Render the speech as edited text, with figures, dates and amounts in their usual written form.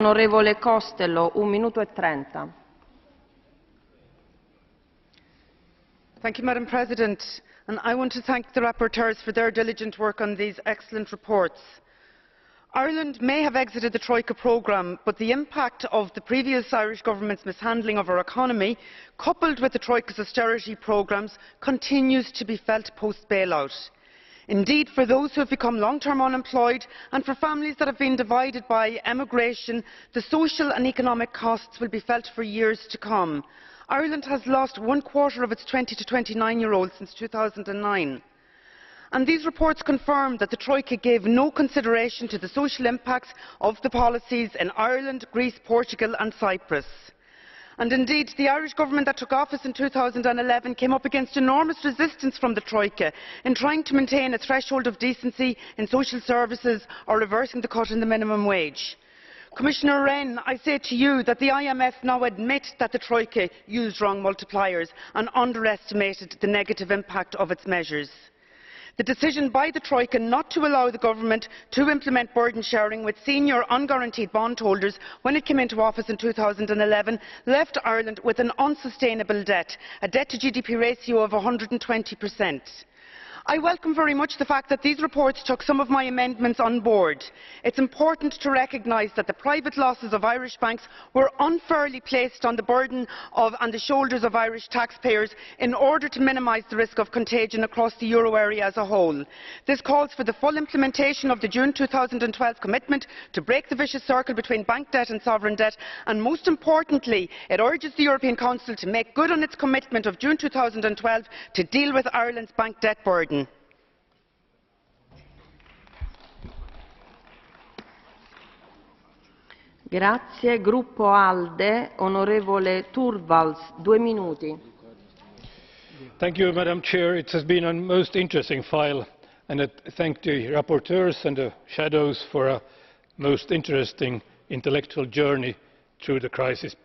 Onorevole Costello, 1 minuto e 30. Thank you, Madam President, and I want to thank the rapporteurs for their diligent work on these excellent reports. Ireland may have exited the Troika programme, but the impact of the previous Irish Government's mishandling of our economy, coupled with the Troika's austerity programmes, continues to be felt post-bailout. Indeed, for those who have become long-term unemployed and for families that have been divided by emigration, the social and economic costs will be felt for years to come. Ireland has lost 1/4 of its 20 to 29-year-olds since 2009. And these reports confirm that the Troika gave no consideration to the social impacts of the policies in Ireland, Greece, Portugal and Cyprus. And indeed, the Irish Government that took office in 2011 came up against enormous resistance from the Troika in trying to maintain a threshold of decency in social services or reversing the cut in the minimum wage. Commissioner Rehn, I say to you that the IMF now admit that the Troika used wrong multipliers and underestimated the negative impact of its measures. The decision by the Troika not to allow the government to implement burden sharing with senior unguaranteed bondholders when it came into office in 2011 left Ireland with an unsustainable debt, a debt to GDP ratio of 120%. I welcome very much the fact that these reports took some of my amendments on board. It is important to recognise that the private losses of Irish banks were unfairly placed on the burden on the shoulders of Irish taxpayers in order to minimise the risk of contagion across the euro area as a whole. This calls for the full implementation of the June 2012 commitment to break the vicious circle between bank debt and sovereign debt, and most importantly, it urges the European Council to make good on its commitment of June 2012 to deal with Ireland's bank debt burden. Grazie. Gruppo ALDE, onorevole Torvalds, 2 minuti. Thank you, Madam Chair. It has been a most interesting file, and I thank the rapporteurs and the shadows for a most interesting intellectual journey through the crisis.